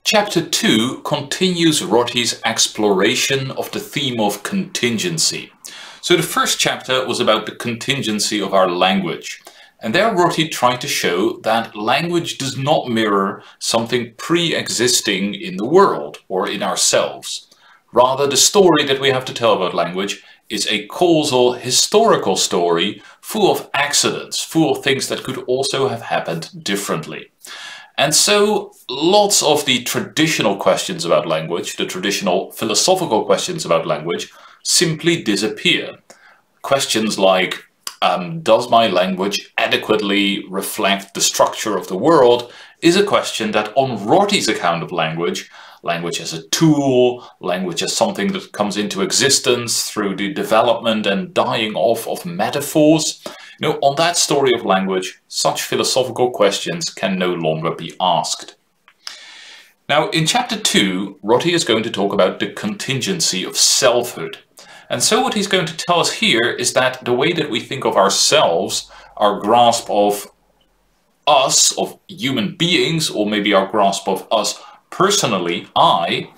Chapter 2 continues Rorty's exploration of the theme of contingency. So the first chapter was about the contingency of our language. And there Rorty tried to show that language does not mirror something pre-existing in the world or in ourselves. Rather, the story that we have to tell about language is a causal, historical story full of accidents, full of things that could also have happened differently. And so lots of the traditional questions about language, the traditional philosophical questions about language, simply disappear. Questions like, does my language adequately reflect the structure of the world, is a question that on Rorty's account of language, language as a tool, language as something that comes into existence through the development and dying off of metaphors. On that story of language, such philosophical questions can no longer be asked. Now, in chapter 2, Rorty is going to talk about the contingency of selfhood. And so what he's going to tell us here is that the way that we think of ourselves, our grasp of us, of human beings, or maybe our grasp of us personally, I,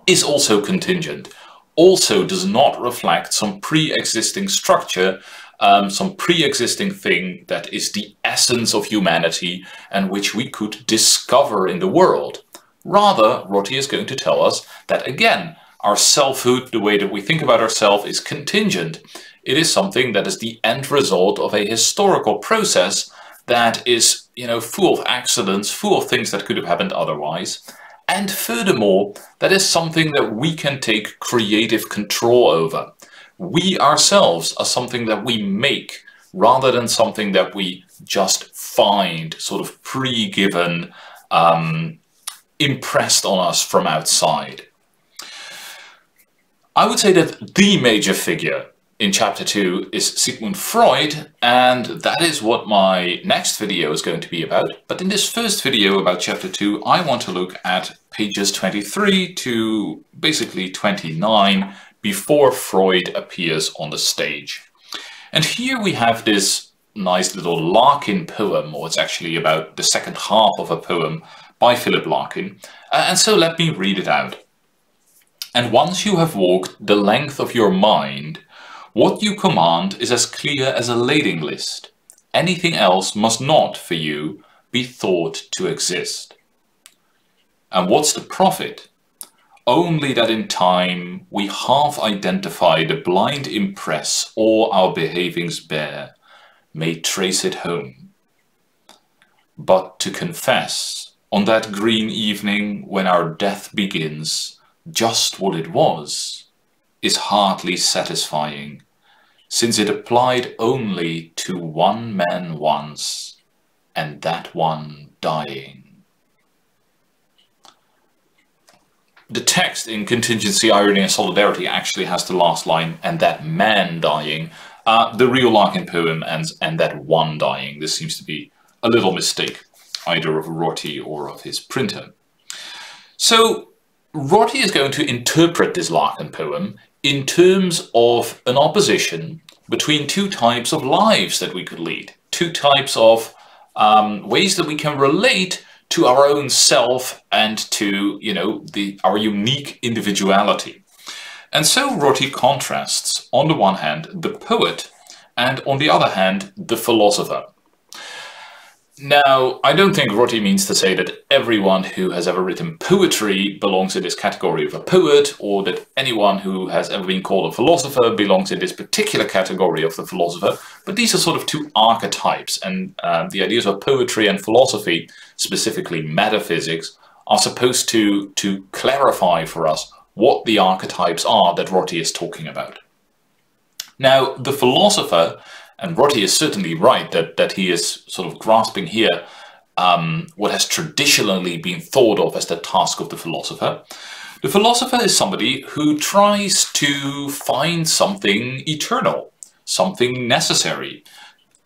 is also contingent, also does not reflect some pre-existing structure, some pre-existing thing that is the essence of humanity and which we could discover in the world. Rather, Rorty is going to tell us that again, our selfhood, the way that we think about ourselves, is contingent. It is something that is the end result of a historical process that is, full of accidents, full of things that could have happened otherwise. And furthermore, that is something that we can take creative control over. We ourselves are something that we make rather than something that we just find sort of pre-given, impressed on us from outside. I would say that the major figure in chapter 2 is Sigmund Freud, and that is what my next video is going to be about. But in this first video about chapter 2, I want to look at pages 23 to basically 29 before Freud appears on the stage. And here we have this nice little Larkin poem, or it's actually about the second half of a poem by Philip Larkin. And so let me read it out. And once you have walked the length of your mind, what you command is as clear as a lading list. Anything else must not, for you, be thought to exist. And what's the profit? Only that in time we half identify the blind impress all our behavings bear, may trace it home. But to confess, on that green evening when our death begins, just what it was, is hardly satisfying, since it applied only to one man once, and that one dying. The text in Contingency, Irony and Solidarity actually has the last line, and that man dying. The real Larkin poem ends, and that one dying. This seems to be a little mistake, either of Rorty or of his printer. So, Rorty is going to interpret this Larkin poem in terms of an opposition between two types of lives that we could lead, two types of ways that we can relate to our own self and to, our unique individuality. And so Rorty contrasts, on the one hand, the poet, and on the other hand, the philosopher. Now, I don't think Rorty means to say that everyone who has ever written poetry belongs in this category of a poet, or that anyone who has ever been called a philosopher belongs in this particular category of the philosopher, but these are sort of two archetypes, and the ideas of poetry and philosophy, specifically metaphysics, are supposed to clarify for us what the archetypes are that Rorty is talking about. Now, the philosopher, and Rorty is certainly right that he is sort of grasping here what has traditionally been thought of as the task of the philosopher. The philosopher is somebody who tries to find something eternal, something necessary,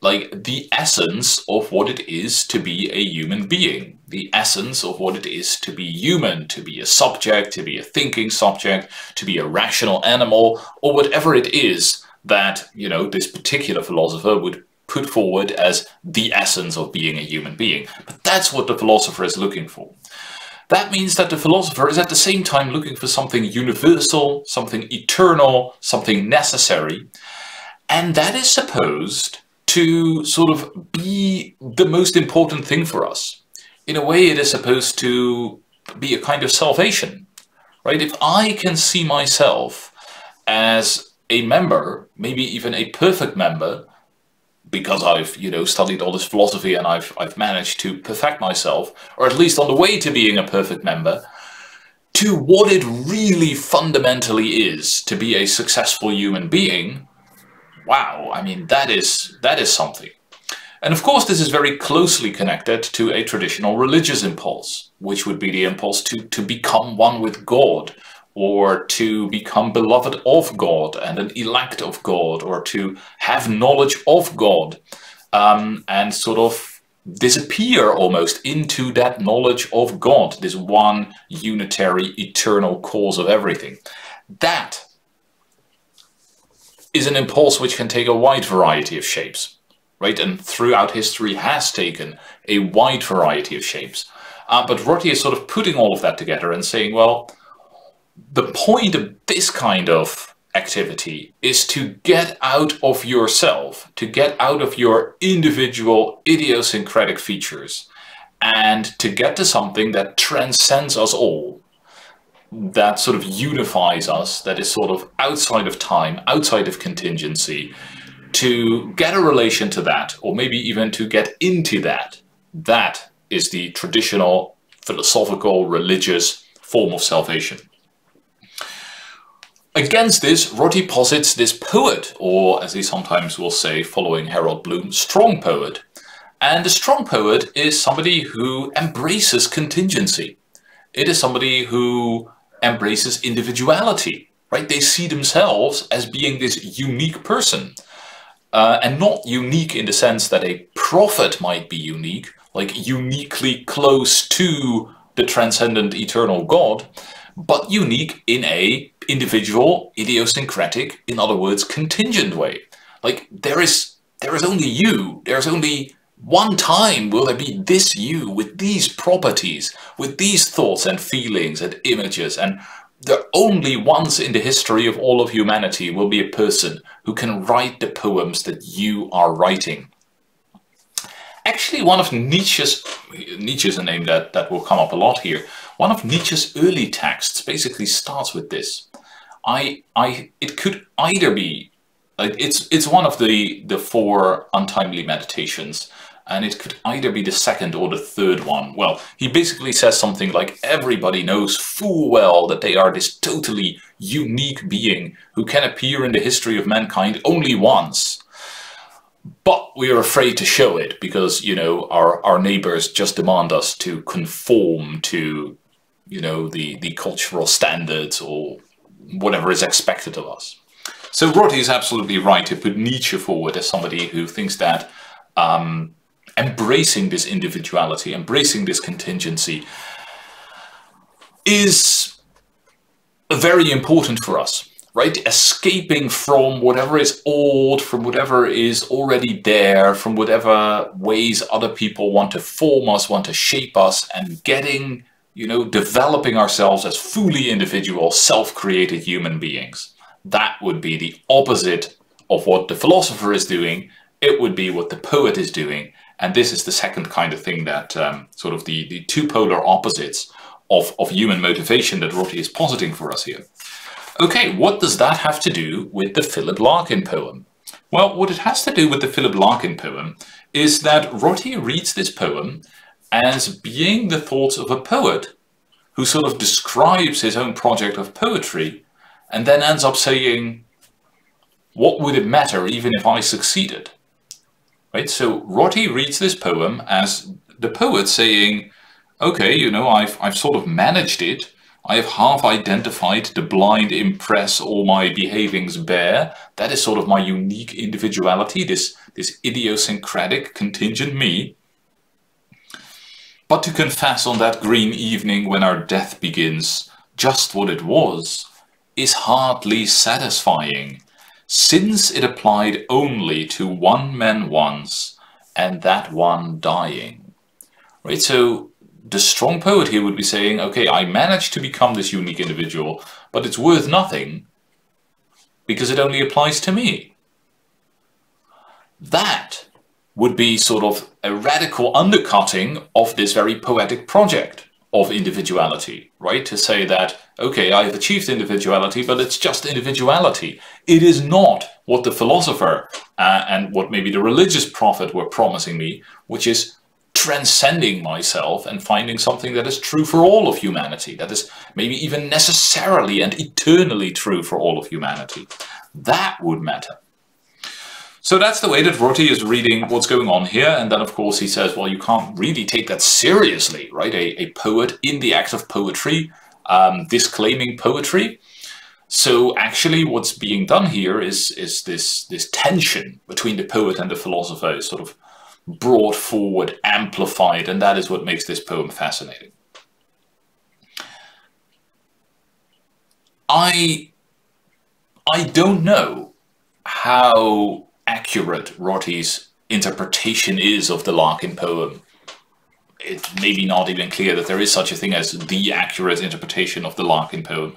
like the essence of what it is to be a human being, the essence of what it is to be human, to be a subject, to be a thinking subject, to be a rational animal, or whatever it is that, this particular philosopher would put forward as the essence of being a human being. But that's what the philosopher is looking for. That means that the philosopher is at the same time looking for something universal, something eternal, something necessary, and that is supposed to sort of be the most important thing for us. In a way, it is supposed to be a kind of salvation, right? If I can see myself as a member, maybe even a perfect member, because I've, studied all this philosophy and I've managed to perfect myself, or at least on the way to being a perfect member, to what it really fundamentally is to be a successful human being, wow, I mean, that is something. And of course, this is very closely connected to a traditional religious impulse, which would be the impulse to become one with God, or to become beloved of God and an elect of God, or to have knowledge of God, and sort of disappear almost into that knowledge of God, this one unitary eternal cause of everything. That is an impulse which can take a wide variety of shapes, right? And throughout history has taken a wide variety of shapes. But Rorty is sort of putting all of that together and saying, well, the point of this kind of activity is to get out of yourself, to get out of your individual idiosyncratic features, and to get to something that transcends us all, that sort of unifies us, that is sort of outside of time, outside of contingency, to get a relation to that, or maybe even to get into that. That is the traditional philosophical, religious form of salvation. Against this, Rorty posits this poet, or as he sometimes will say, following Harold Bloom, strong poet. And the strong poet is somebody who embraces contingency. It is somebody who embraces individuality, right? They see themselves as being this unique person. And not unique in the sense that a prophet might be unique, like uniquely close to the transcendent eternal God, but unique in a individual, idiosyncratic, in other words, contingent way. Like there is only you. There's only one time will there be this you with these properties, with these thoughts and feelings and images, and there only once in the history of all of humanity will be a person who can write the poems that you are writing. Actually, one of Nietzsche's a name that will come up a lot here, one of Nietzsche's early texts basically starts with this. It could either be, like, it's one of the four untimely meditations, and it could either be the second or the third one. Well, he basically says something like, everybody knows full well that they are this totally unique being who can appear in the history of mankind only once. But we are afraid to show it because, our neighbors just demand us to conform to, the cultural standards or whatever is expected of us. So Rorty is absolutely right to put Nietzsche forward as somebody who thinks that embracing this individuality, embracing this contingency is very important for us, right? Escaping from whatever is old, from whatever is already there, from whatever ways other people want to form us, want to shape us, and getting, developing ourselves as fully individual, self-created human beings. That would be the opposite of what the philosopher is doing. It would be what the poet is doing. And this is the second kind of thing that sort of the two polar opposites of human motivation that Rorty is positing for us here. Okay, what does that have to do with the Philip Larkin poem? Well, what it has to do with the Philip Larkin poem is that Rorty reads this poem as being the thoughts of a poet who sort of describes his own project of poetry and then ends up saying, what would it matter even if I succeeded? Right? So Rorty reads this poem as the poet saying, okay, I've sort of managed it. I have half identified the blind impress all my behavings bear. That is sort of my unique individuality, this idiosyncratic contingent me. But to confess on that green evening when our death begins, just what it was, is hardly satisfying, since it applied only to one man once, and that one dying. Right, so the strong poet here would be saying, okay, I managed to become this unique individual, but it's worth nothing because it only applies to me. That would be sort of a radical undercutting of this very poetic project of individuality, right? To say that, okay, I've achieved individuality, but it's just individuality. It is not what the philosopher and what maybe the religious prophet were promising me, which is transcending myself and finding something that is true for all of humanity, that is maybe even necessarily and eternally true for all of humanity. That would matter. So that's the way that Rorty is reading what's going on here. And then, of course, he says, well, you can't really take that seriously, right? A poet in the act of poetry, disclaiming poetry. So actually what's being done here is this tension between the poet and the philosopher is sort of brought forward, amplified, and that is what makes this poem fascinating. I don't know how accurate Rorty's interpretation is of the Larkin poem. It's maybe not even clear that there is such a thing as the accurate interpretation of the Larkin poem.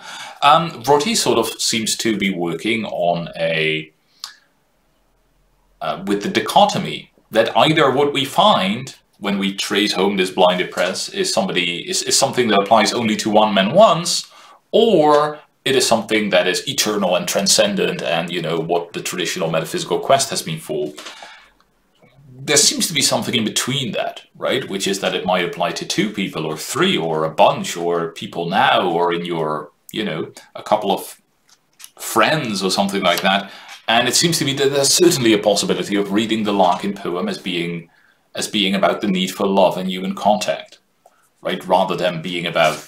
Rorty sort of seems to be working on with the dichotomy that either what we find when we trace home this blinded press is something that applies only to one man once, or it is something that is eternal and transcendent and, you know, what the traditional metaphysical quest has been for. There seems to be something in between that, right? Which is that it might apply to two people or three or a bunch or people now or in your, you know, a couple of friends or something like that. And it seems to me that there's certainly a possibility of reading the Larkin poem as being about the need for love and human contact, right? Rather than being about,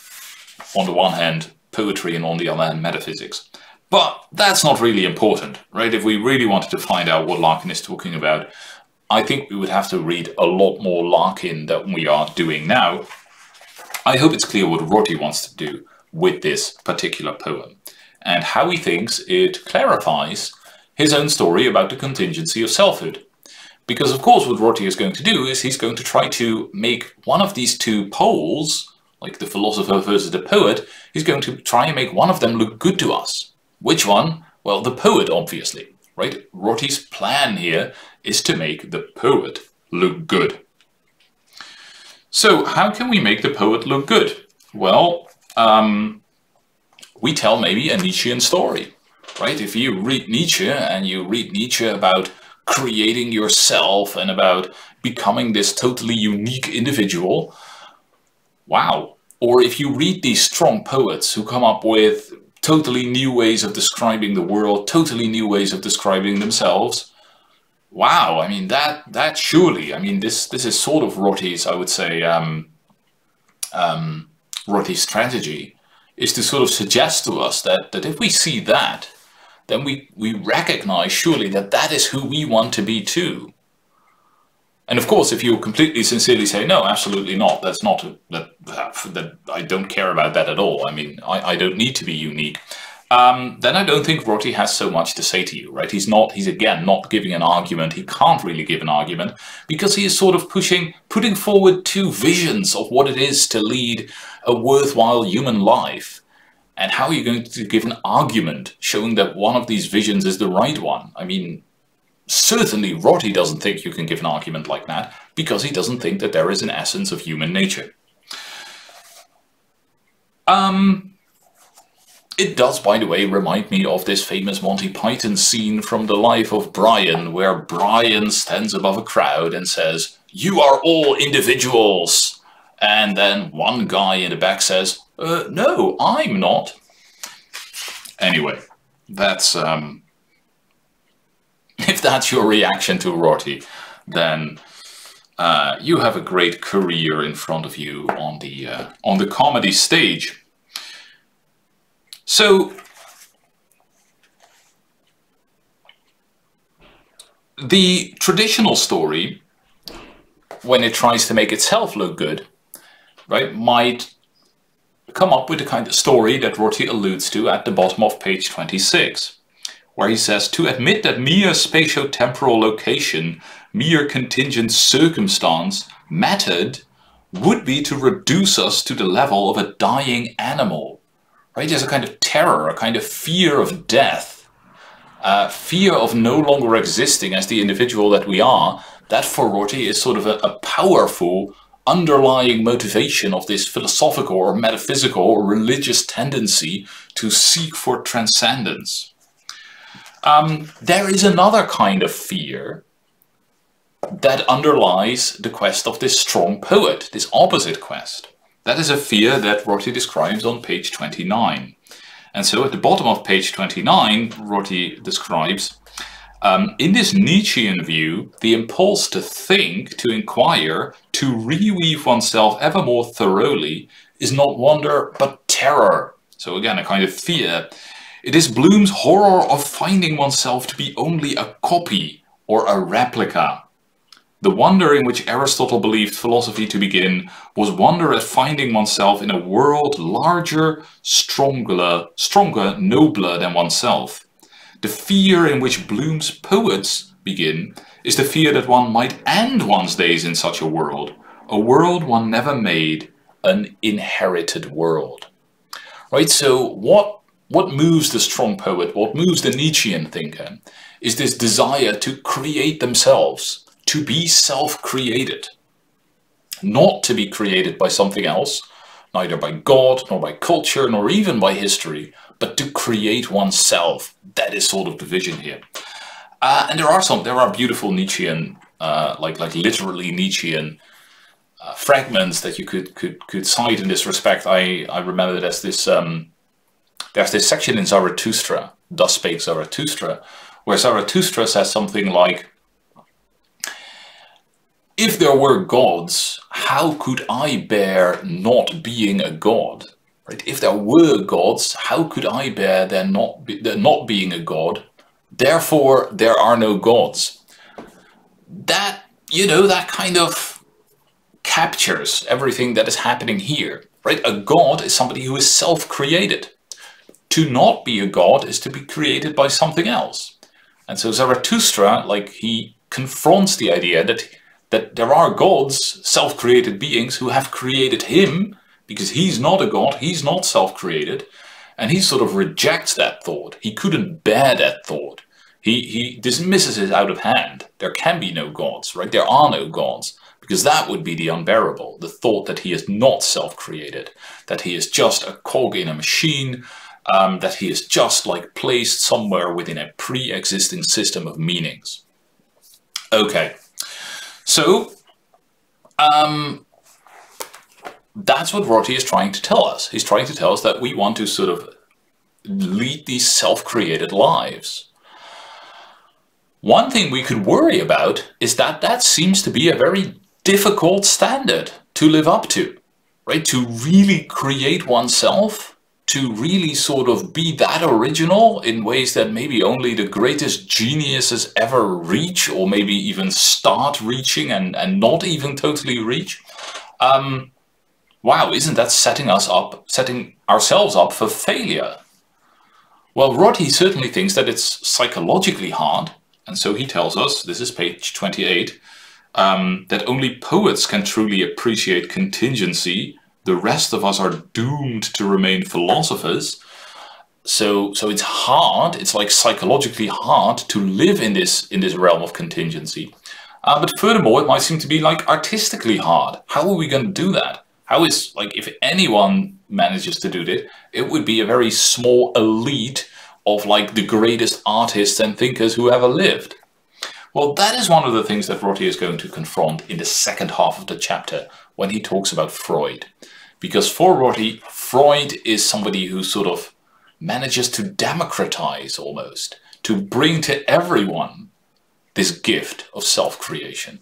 on the one hand, poetry and on the other hand metaphysics. But that's not really important, right? If we really wanted to find out what Larkin is talking about, I think we would have to read a lot more Larkin than we are doing now. I hope it's clear what Rorty wants to do with this particular poem and how he thinks it clarifies his own story about the contingency of selfhood. Because of course what Rorty is going to do is he's going to try to make one of these two poles, like the philosopher versus the poet, he's going to try and make one of them look good to us. Which one? Well, the poet, obviously, right? Rorty's plan here is to make the poet look good. So how can we make the poet look good? Well, we tell maybe a Nietzschean story, right? If you read Nietzsche and you read Nietzsche about creating yourself and about becoming this totally unique individual, wow. Or if you read these strong poets who come up with totally new ways of describing the world, totally new ways of describing themselves, wow, I mean, that surely, I mean, this is sort of Rorty's, I would say, Rorty's strategy is to sort of suggest to us that if we see that, then we recognize surely that that is who we want to be too. And of course, if you completely sincerely say, no, absolutely not, that's not, that I don't care about that at all, I mean, I don't need to be unique, then I don't think Rorty has so much to say to you, right? He's again not giving an argument, he can't really give an argument, because he is sort of putting forward two visions of what it is to lead a worthwhile human life. And how are you going to give an argument showing that one of these visions is the right one? I mean, certainly Rorty doesn't think you can give an argument like that, because he doesn't think that there is an essence of human nature. It does, by the way, remind me of this famous Monty Python scene from The Life of Brian, where Brian stands above a crowd and says, "You are all individuals." And then one guy in the back says, "No, I'm not." Anyway, that's... if that's your reaction to Rorty, then you have a great career in front of you on the comedy stage. So, the traditional story, when it tries to make itself look good, right, might come up with the kind of story that Rorty alludes to at the bottom of page 26. Where he says, to admit that mere spatio-temporal location, mere contingent circumstance, mattered would be to reduce us to the level of a dying animal. Right? There's a kind of terror, a kind of fear of death, fear of no longer existing as the individual that we are. That for Rorty is sort of a powerful underlying motivation of this philosophical or metaphysical or religious tendency to seek for transcendence. There is another kind of fear that underlies the quest of this strong poet, this opposite quest. That is a fear that Rorty describes on page 29. And so at the bottom of page 29, Rorty describes, in this Nietzschean view, the impulse to think, to inquire, to reweave oneself ever more thoroughly is not wonder but terror. So again, a kind of fear. It is Bloom's horror of finding oneself to be only a copy or a replica. The wonder in which Aristotle believed philosophy to begin was wonder at finding oneself in a world larger, stronger, nobler than oneself. The fear in which Bloom's poets begin is the fear that one might end one's days in such a world one never made, an inherited world. Right, so what moves the strong poet, what moves the Nietzschean thinker, is this desire to create themselves, to be self-created, not to be created by something else, neither by God, nor by culture, nor even by history, but to create oneself. That is sort of the vision here. And there are beautiful Nietzschean, like literally Nietzschean fragments that you could cite in this respect. I remember there's this section in Zarathustra, Thus Spake Zarathustra, where Zarathustra says something like, if there were gods, how could I bear not being a god? Right? If there were gods, how could I bear their not being a god? Therefore, there are no gods. That, that kind of captures everything that is happening here. Right? A god is somebody who is self-created. To not be a god is to be created by something else. And so Zarathustra, he confronts the idea that there are gods, self-created beings, who have created him, because he's not a god, he's not self-created, and he sort of rejects that thought. He couldn't bear that thought. He dismisses it out of hand. There can be no gods, right? There are no gods, because that would be the unbearable, the thought that he is not self-created, that he is just a cog in a machine, that he is just placed somewhere within a pre-existing system of meanings. Okay. So, that's what Rorty is trying to tell us. He's trying to tell us that we want to sort of lead these self-created lives. One thing we could worry about is that seems to be a very difficult standard to live up to, right? To really create oneself, to really sort of be that original in ways that maybe only the greatest geniuses ever reach, or maybe even start reaching and not even totally reach. Wow, isn't that setting ourselves up for failure? Well, Rorty certainly thinks that it's psychologically hard, and so he tells us, this is page 28, that only poets can truly appreciate contingency. The rest of us are doomed to remain philosophers. So it's hard, it's psychologically hard to live in this realm of contingency. But furthermore, it might seem to be artistically hard. How are we going to do that? How is, if anyone manages to do that, it would be a very small elite of the greatest artists and thinkers who ever lived. Well, that is one of the things that Rorty is going to confront in the second half of the chapter when he talks about Freud. Because for Rorty, Freud is somebody who sort of manages to democratize almost, to bring to everyone this gift of self-creation.